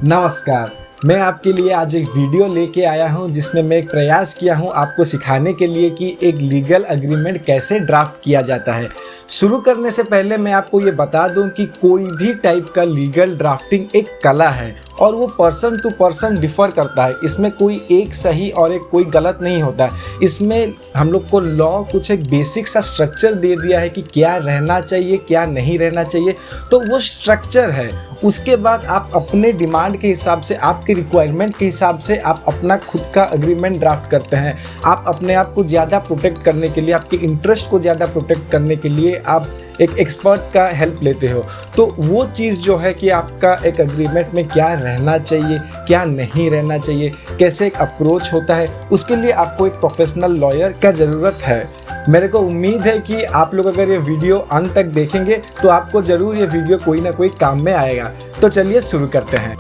नमस्कार। मैं आपके लिए आज एक वीडियो लेके आया हूं जिसमें मैं एक प्रयास किया हूं आपको सिखाने के लिए कि एक लीगल एग्रीमेंट कैसे ड्राफ्ट किया जाता है। शुरू करने से पहले मैं आपको ये बता दूं कि कोई भी टाइप का लीगल ड्राफ्टिंग एक कला है और वो पर्सन टू पर्सन डिफर करता है। इसमें कोई एक सही और एक कोई गलत नहीं होता। इसमें हम लोग को लॉ कुछ एक बेसिक सा स्ट्रक्चर दे दिया है कि क्या रहना चाहिए क्या नहीं रहना चाहिए, तो वो स्ट्रक्चर है। उसके बाद आप अपने डिमांड के हिसाब से, आपके रिक्वायरमेंट के हिसाब से आप अपना खुद का एग्रीमेंट ड्राफ्ट करते हैं। आप अपने आप को ज़्यादा प्रोटेक्ट करने के लिए, आपके इंटरेस्ट को ज़्यादा प्रोटेक्ट करने के लिए आप एक एक्सपर्ट का हेल्प लेते हो। तो वो चीज़ जो है कि आपका एक एग्रीमेंट में क्या रहना चाहिए क्या नहीं रहना चाहिए, कैसे एक अप्रोच होता है, उसके लिए आपको एक प्रोफेशनल लॉयर का ज़रूरत है। मेरे को उम्मीद है कि आप लोग अगर ये वीडियो अंत तक देखेंगे तो आपको ज़रूर ये वीडियो कोई ना कोई काम में आएगा। तो चलिए शुरू करते हैं।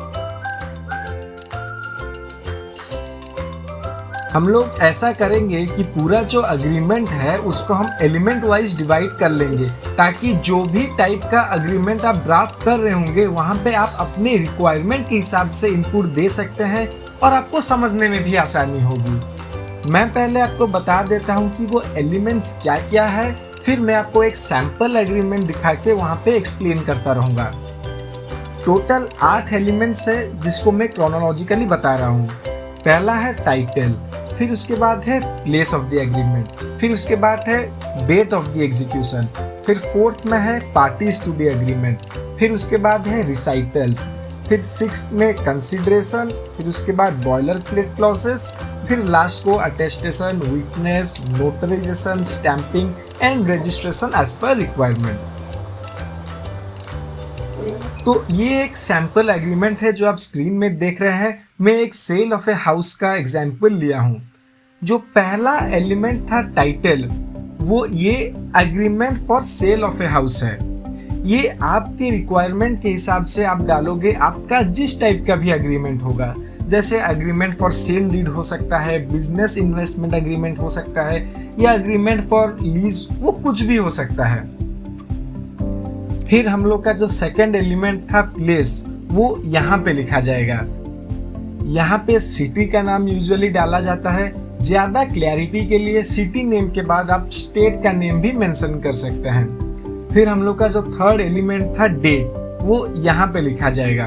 हम लोग ऐसा करेंगे कि पूरा जो एग्रीमेंट है उसको हम एलिमेंट वाइज डिवाइड कर लेंगे, ताकि जो भी टाइप का एग्रीमेंट आप ड्राफ्ट कर रहे होंगे वहाँ पे आप अपने रिक्वायरमेंट के हिसाब से इनपुट दे सकते हैं और आपको समझने में भी आसानी होगी। मैं पहले आपको बता देता हूँ कि वो एलिमेंट्स क्या क्या है, फिर मैं आपको एक सैम्पल एग्रीमेंट दिखा के वहाँ पे एक्सप्लेन करता रहूँगा। टोटल 8 एलिमेंट्स है जिसको मैं क्रोनोलॉजिकली बता रहा हूँ। पहला है टाइटल, फिर उसके बाद है प्लेस ऑफ द एग्रीमेंट, फिर उसके बाद है डेट ऑफ द एग्जीक्यूशन, फिर फोर्थ में है पार्टीज टू द एग्रीमेंट, फिर उसके बाद है रिसाइटल्स, फिर सिक्स्थ में कंसिडरेशन, फिर उसके बाद बॉयलर प्लेट क्लॉजेस, फिर लास्ट को attestation, witness, notarization, stamping and registration as per requirement. तो ये एक सैम्पल एग्रीमेंट है जो आप स्क्रीन में देख रहे हैं। मैं एक सेल ऑफ ए हाउस का एग्जाम्पल लिया हूँ। जो पहला एलिमेंट था टाइटल, वो ये agreement for sale of a house है। ये आपके रिक्वायरमेंट के हिसाब से आप डालोगे, आपका जिस टाइप का भी एग्रीमेंट होगा, जैसे एग्रीमेंट फॉर सेल डीड हो सकता है, बिजनेस इन्वेस्टमेंट एग्रीमेंट हो सकता है, या एग्रीमेंट फॉर लीज, वो कुछ भी हो सकता है। फिर हम लोग का जो सेकंड एलिमेंट था प्लेस, वो यहाँ पे लिखा जाएगा। यहाँ पे सिटी का नाम यूजुअली डाला जाता है। ज़्यादा क्लैरिटी के लिए सिटी नेम के बाद आप स्टेट का नेम भी मेंशन कर सकते हैं। फिर हम लोग का जो थर्ड एलिमेंट था डेट, वो यहाँ पे लिखा जाएगा।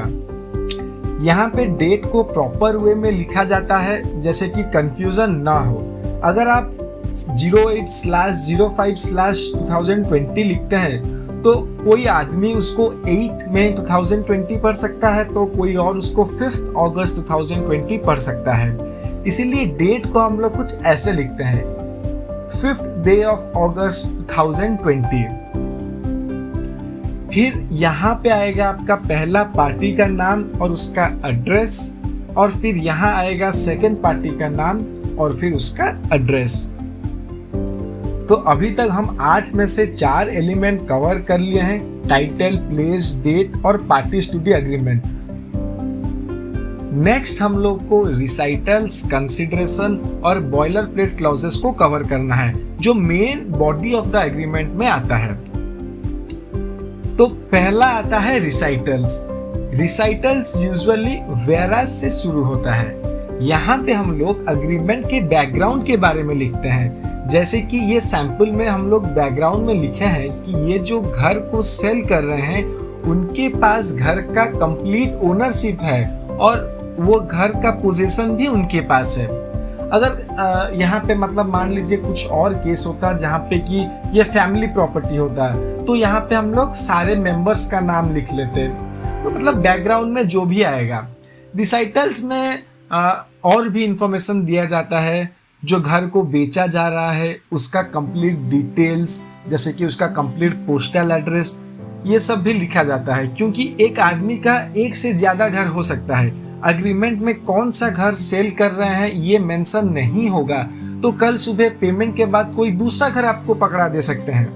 यहाँ पे डेट को प्रॉपर वे में लिखा जाता है, जैसे कि कंफ्यूजन ना हो। अगर आप 08/05/2020 लिखते हैं तो कोई आदमी उसको 8 मई 2020 पढ़ सकता है, तो कोई और उसको 5 अगस्त 2020 पढ़ सकता है। इसीलिए डेट को हम लोग कुछ ऐसे लिखते हैं, 5th day of August 2020। फिर यहाँ पे आएगा आपका पहला पार्टी का नाम और उसका एड्रेस, और फिर यहाँ आएगा सेकंड पार्टी का नाम और फिर उसका एड्रेस। तो अभी तक हम 8 में से 4 एलिमेंट कवर कर लिए हैं, टाइटल, प्लेस, डेट और parties to the agreement. Next हम लोग को रिसाइटल्स, कंसिडरेशन और बॉयलर प्लेट क्लॉजेस को कवर करना है, जो main body of the agreement में आता है। तो पहला आता है रिसाइटल्स। रिसाइटल्स यूजुअली वेराज से शुरू होता है। यहाँ पे हम लोग एग्रीमेंट के बैकग्राउंड के बारे में लिखते हैं। जैसे कि ये सैंपल में हम लोग बैकग्राउंड में लिखे हैं कि ये जो घर को सेल कर रहे हैं उनके पास घर का कंप्लीट ओनरशिप है और वो घर का पोजीशन भी उनके पास है। अगर यहाँ पे मतलब मान लीजिए कुछ और केस होता है जहाँ पे कि ये फैमिली प्रॉपर्टी होता है, तो यहाँ पे हम लोग सारे मेंबर्स का नाम लिख लेते हैं। तो मतलब बैकग्राउंड में जो भी आएगा। रिसाइटल्स में और भी इंफॉर्मेशन दिया जाता है। जो घर को बेचा जा रहा है उसका कंप्लीट डिटेल्स, जैसे कि उसका कंप्लीट पोस्टल एड्रेस, ये सब भी लिखा जाता है, क्योंकि एक आदमी का एक से ज़्यादा घर हो सकता है। एग्रीमेंट में कौन सा घर सेल कर रहे हैं ये मेंशन नहीं होगा, तो कल सुबह पेमेंट के बाद कोई दूसरा घर आपको पकड़ा दे सकते हैं।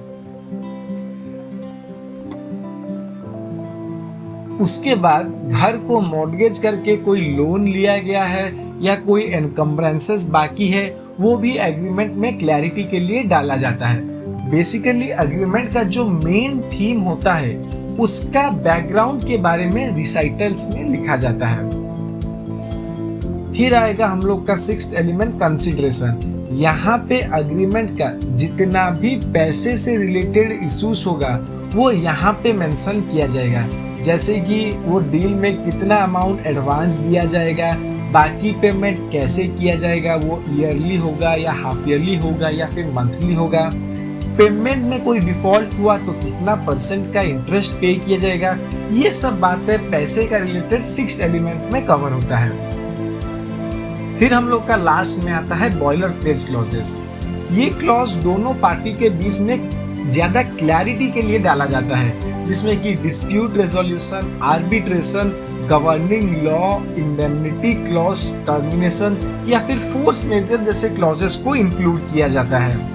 उसके बाद घर को मॉर्गेज करके कोई लोन लिया गया है या कोई एनकम्ब्रेंसेस बाकी है, वो भी एग्रीमेंट में क्लैरिटी के लिए डाला जाता है। बेसिकली एग्रीमेंट का जो मेन थीम होता है उसका बैकग्राउंड के बारे में रिसाइटल्स में लिखा जाता है। फिर आएगा हम लोग का सिक्स्थ एलिमेंट कंसीडरेशन। यहाँ पे अग्रीमेंट का जितना भी पैसे से रिलेटेड इश्यूज होगा वो यहाँ पे मेंशन किया जाएगा, जैसे कि वो डील में कितना अमाउंट एडवांस दिया जाएगा, बाकी पेमेंट कैसे किया जाएगा, वो ईयरली होगा या हाफ ईयरली होगा या फिर मंथली होगा, पेमेंट में कोई डिफॉल्ट हुआ तो कितना % का इंटरेस्ट पे किया जाएगा। ये सब बातें पैसे का रिलेटेड सिक्स्थ एलिमेंट में कवर होता है। फिर हम लोग का लास्ट में आता है बॉयलर प्लेट क्लॉजेस। ये क्लॉज दोनों पार्टी के बीच में ज्यादा क्लैरिटी के लिए डाला जाता है, जिसमें कि dispute resolution, arbitration, governing law, indemnity clause, termination या फिर फोर्स मेजर जैसे क्लॉजेस को इंक्लूड किया जाता है।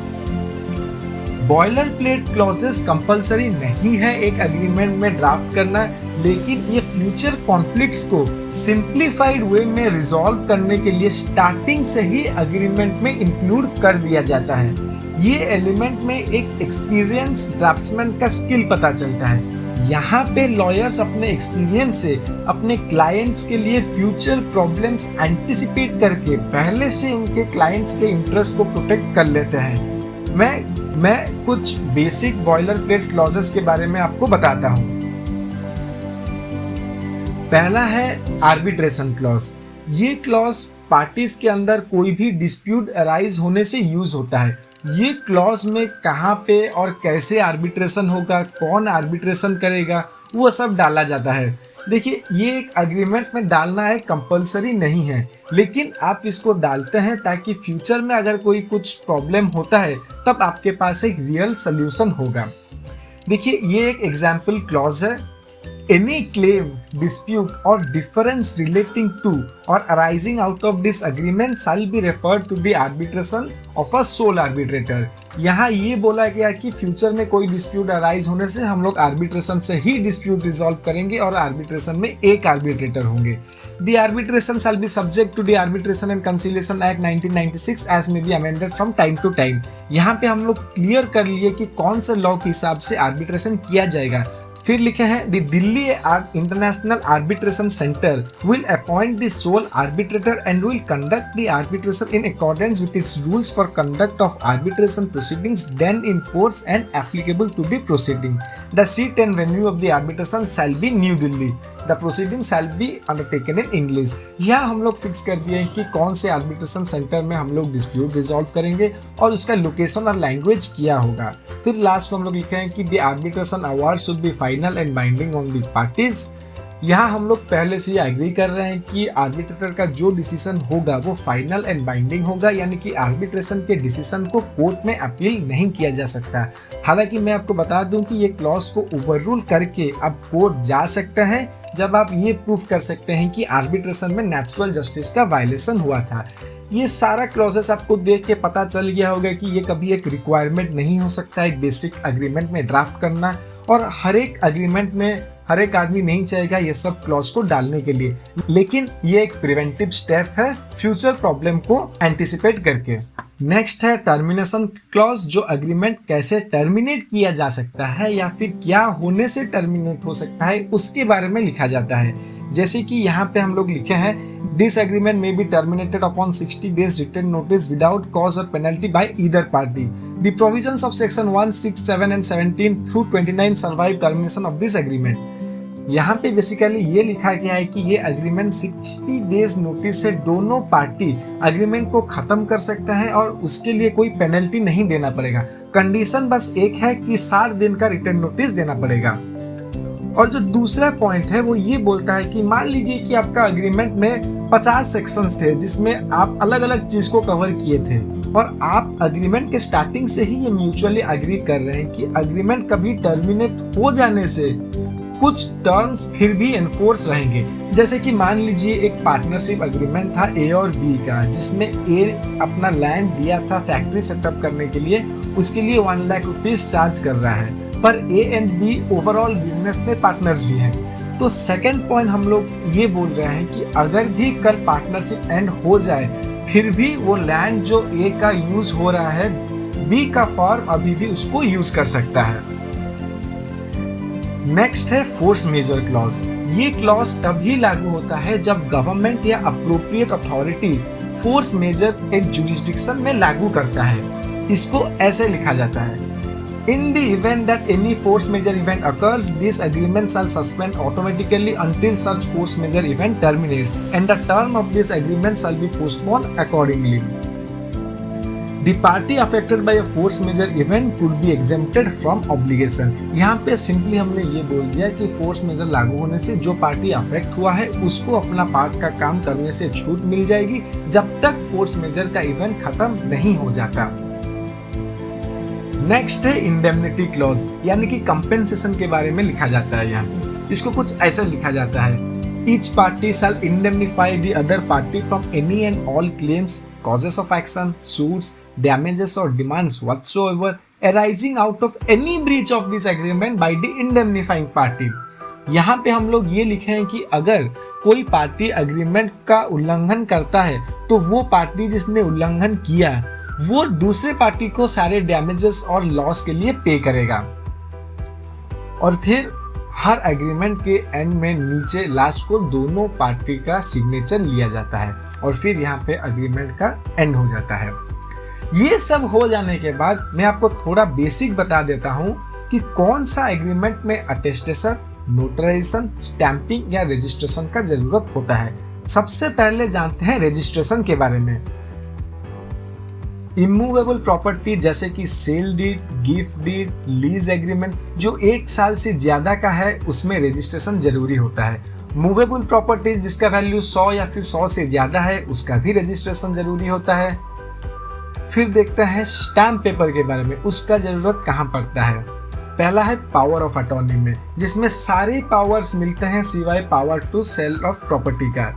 बॉयलर प्लेट क्लॉजेस कंपलसरी नहीं है एक एग्रीमेंट में ड्राफ्ट करना, लेकिन ये फ्यूचर कॉन्फ्लिक्ट्स को सिंप्लीफाइड वे में रिजॉल्व करने के लिए स्टार्टिंग से ही एग्रीमेंट में इंक्लूड कर दिया जाता है। ये एलिमेंट में एक एक्सपीरियंस ड्राफ्ट्समैन का स्किल पता चलता है। यहाँ पे लॉयर्स अपने एक्सपीरियंस से अपने क्लाइंट्स के लिए फ्यूचर प्रॉब्लम्स एंटिसिपेट करके पहले से उनके क्लाइंट्स के इंटरेस्ट को प्रोटेक्ट कर लेते हैं। मैं कुछ बेसिक बॉयलर प्लेट क्लॉजेस के बारे में आपको बताता हूँ। पहला है आर्बिट्रेशन क्लॉज। ये क्लॉज पार्टीज के अंदर कोई भी डिस्प्यूट अराइज होने से यूज होता है। ये क्लॉज में कहाँ पे और कैसे आर्बिट्रेशन होगा, कौन आर्बिट्रेशन करेगा, वो सब डाला जाता है। देखिए, ये एक एग्रीमेंट में डालना है कंपलसरी नहीं है, लेकिन आप इसको डालते हैं ताकि फ्यूचर में अगर कोई कुछ प्रॉब्लम होता है तब आपके पास एक रियल सोल्यूशन होगा। देखिए, ये एक एग्जाम्पल क्लॉज है। Any claim, dispute or difference relating to or arising out of this agreement shall be referred to the arbitration of a sole arbitrator। यहाँ ये बोला गया कि फ्यूचर में कोई डिस्प्यूट अराइज होने से हम लोग आर्बिट्रेशन से ही डिस्प्यूट रिजॉल्व करेंगे और आर्बिट्रेशन में एक आर्बिट्रेटर होंगे। The arbitration shall be subject to the Arbitration and Conciliation Act 1996 as may be amended from time to time। यहाँ पे हम लोग क्लियर कर लिए कि कौन से लॉ के हिसाब से आर्बिट्रेशन किया जाएगा। फिर लिखे हैं the Delhi international arbitration centre will appoint the sole arbitrator and will conduct the arbitration in accordance with its rules for conduct of arbitration proceedings then in force and applicable to the proceeding. The seat and venue of the arbitration shall be New Delhi. The proceeding shall be undertaken in English. यहाँ हम लोग fix कर दिए हैं कि कौन से arbitration centre में हम लोग डिस्प्यूट रिजॉल्व करेंगे और उसका लोकेशन और लैंग्वेज क्या होगा। फिर लास्ट में हम लोग लिखे हैं कि the arbitration award should be final and binding on the parties. यहाँ हम लोग पहले से एग्री कर रहे हैं कि आर्बिट्रेटर का जो डिसीजन होगा वो फाइनल एंड बाइंडिंग होगा, यानी कि आर्बिट्रेशन के डिसीजन को कोर्ट में अपील नहीं किया जा सकता। हालांकि मैं आपको बता दूं कि ये क्लॉज को ओवररूल करके अब कोर्ट जा सकता है जब आप ये प्रूफ कर सकते हैं कि आर्बिट्रेशन में नेचुरल जस्टिस का वायलेशन हुआ था। ये सारा क्लॉजेस आपको देख के पता चल गया होगा कि ये कभी एक रिक्वायरमेंट नहीं हो सकता एक बेसिक एग्रीमेंट में ड्राफ्ट करना, और हर एक एग्रीमेंट में हर एक आदमी नहीं चाहेगा ये सब क्लॉज को डालने के लिए, लेकिन ये एक प्रिवेंटिव स्टेप है फ्यूचर प्रॉब्लम को एंटिसिपेट करके। नेक्स्ट है टर्मिनेशन क्लॉज, जो एग्रीमेंट कैसे टर्मिनेट किया जा सकता है या फिर क्या होने से टर्मिनेट हो सकता है उसके बारे में लिखा जाता है। जैसे कि यहाँ पे हम लोग लिखे हैं, this agreement may be terminated upon 60 days written notice without cause और penalty by either party. The provisions of section 1, 6, 7 and 17 through 29 survive termination of this agreement. यहाँ पे बेसिकली ये लिखा गया है कि ये एग्रीमेंट 60 डेज नोटिस से दोनों पार्टी एग्रीमेंट को खत्म कर सकते हैं और उसके लिए कोई पेनल्टी नहीं देना पड़ेगा। कंडीशन बस एक है कि 60 दिन का रिटर्न नोटिस देना पड़ेगा। और जो दूसरा पॉइंट है वो ये बोलता है कि मान लीजिए कि आपका एग्रीमेंट में 50 सेक्शंस थे जिसमें आप अलग अलग चीज को कवर किए थे, और आप एग्रीमेंट के स्टार्टिंग से ही ये म्यूचुअली एग्री कर रहे हैं कि एग्रीमेंट कभी टर्मिनेट हो जाने से कुछ टर्म्स फिर भी एनफोर्स रहेंगे। जैसे कि मान लीजिए एक पार्टनरशिप एग्रीमेंट था ए और बी का, जिसमें ए अपना लैंड दिया था फैक्ट्री सेटअप करने के लिए, उसके लिए 1 लाख रुपीस चार्ज कर रहा है, पर A and B overall business में पार्टनर्स भी हैं। तो सेकंड पॉइंट हम लोग ये बोल रहे हैं कि अगर भी कल पार्टनरशिप एंड हो जाए फिर भी वो लैंड जो ए का यूज हो रहा है, बी का फर्म अभी भी उसको यूज कर सकता है। नेक्स्ट है फोर्स मेजर क्लॉज। ये क्लॉज तभी लागू होता है जब गवर्नमेंट या अप्रोप्रिएट अथॉरिटी फोर्स मेजर एक जुरिस्डिक्शन में लागू करता है। इसको ऐसे लिखा जाता है, In the event that any force major event occurs, this agreement shall suspend automatically until such force major event terminates, and the term of this agreement shall be postponed accordingly. The party affected by a force major event could be exempted from obligation. यहाँ पे simply हमने ये बोल दिया कि force major लागू होने से जो पार्टी अफेक्ट हुआ है उसको अपना पार्ट का काम करने से छूट मिल जाएगी जब तक फोर्स मेजर का इवेंट खत्म नहीं हो जाता। नेक्स्ट है इंडेमनिटी क्लॉज, यानी कि कंपेंसेशन के बारे में लिखा जाता है। यहाँ पे इसको कुछ ऐसा लिखा जाता है, each party shall indemnify the other party from any and all claims, causes of action, suits, damages और demands whatsoever arising out of any breach of this agreement by the indemnifying party. यहाँ पे हम लोग ये लिखे हैं कि अगर कोई पार्टी एग्रीमेंट का उल्लंघन करता है तो वो पार्टी जिसने उल्लंघन किया वो दूसरे पार्टी को सारे डैमेजेस और लॉस के लिए पे करेगा। और फिर हर एग्रीमेंट के एंड में नीचे लास्ट को दोनों पार्टी का सिग्नेचर लिया जाता है और फिर यहाँ पे एग्रीमेंट का एंड हो जाता है। ये सब हो जाने के बाद मैं आपको थोड़ा बेसिक बता देता हूँ कि कौन सा एग्रीमेंट में अटेस्टेशन, नोटराइजेशन, स्टैंपिंग या रजिस्ट्रेशन का जरूरत होता है। सबसे पहले जानते हैं रजिस्ट्रेशन के बारे में। इमूवेबल प्रॉपर्टी जैसे कि sale deed, gift deed, lease agreement जो 1 साल से ज्यादा का है उसमें रजिस्ट्रेशन जरूरी होता है। मूवेबल प्रॉपर्टी जिसका वैल्यू 100 या फिर 100 से ज्यादा है उसका भी रजिस्ट्रेशन जरूरी होता है। फिर देखते हैं स्टैम्प पेपर के बारे में, उसका जरूरत कहाँ पड़ता है। पहला है पावर ऑफ अटॉर्नी में, जिसमें सारे पावर्स मिलते हैं सिवाय power to sell of property का।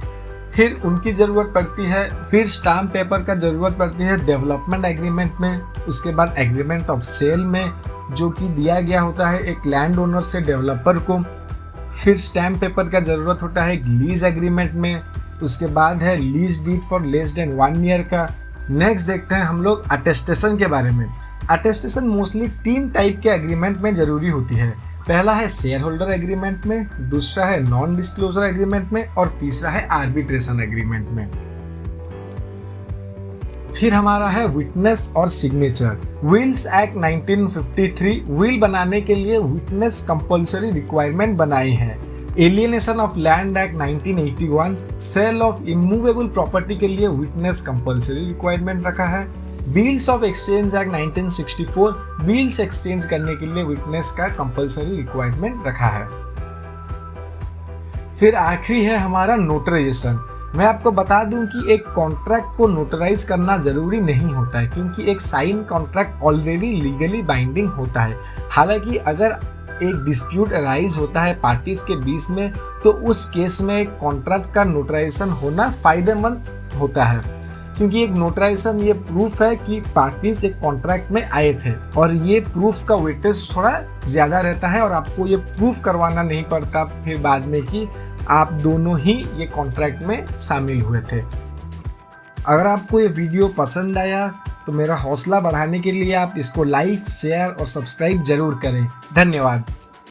फिर उनकी ज़रूरत पड़ती है। फिर स्टाम्प पेपर का ज़रूरत पड़ती है डेवलपमेंट एग्रीमेंट में। उसके बाद एग्रीमेंट ऑफ सेल में जो कि दिया गया होता है एक लैंड ओनर से डेवलपर को। फिर स्टैम्प पेपर का ज़रूरत होता है लीज एग्रीमेंट में। उसके बाद है lease deed for less than 1 year का। नेक्स्ट देखते हैं हम लोग अटेस्टेशन के बारे में। अटेस्टेशन मोस्टली 3 टाइप के एग्रीमेंट में ज़रूरी होती है। पहला है शेयर होल्डर एग्रीमेंट में, दूसरा है नॉन डिस्क्लोजर एग्रीमेंट में और तीसरा है आर्बिट्रेशन एग्रीमेंट में। फिर हमारा है विटनेस और सिग्नेचर। विल्स एक्ट 1953 विल बनाने के लिए विटनेस कंपलसरी रिक्वायरमेंट बनाए हैं। Alienation of land act 1981 sale of immovable property के लिए विटनेस कंपलसरी रिक्वायरमेंट रखा है। Bills of exchange act 1964 bills exchange करने के लिए विटनेस का कंपलसरी रिक्वायरमेंट रखा है। फिर आखिरी है हमारा नोटराइजेशन। मैं आपको बता दूं कि एक कॉन्ट्रैक्ट को नोटराइज करना जरूरी नहीं होता है क्योंकि एक sign contract already legally binding होता है। हालांकि अगर एक डिस्प्यूट अराइज होता है पार्टीज के बीच में तो उस केस में एक कॉन्ट्रैक्ट का नोटराइजेशन होना फायदेमंद होता है क्योंकि एक नोटराइजेशन ये प्रूफ है कि पार्टीज एक कॉन्ट्रैक्ट में आए थे और ये प्रूफ का वेटेज थोड़ा ज़्यादा रहता है और आपको ये प्रूफ करवाना नहीं पड़ता फिर बाद में कि आप दोनों ही ये कॉन्ट्रैक्ट में शामिल हुए थे। अगर आपको ये वीडियो पसंद आया तो मेरा हौसला बढ़ाने के लिए आप इसको लाइक, शेयर और सब्सक्राइब जरूर करें। धन्यवाद।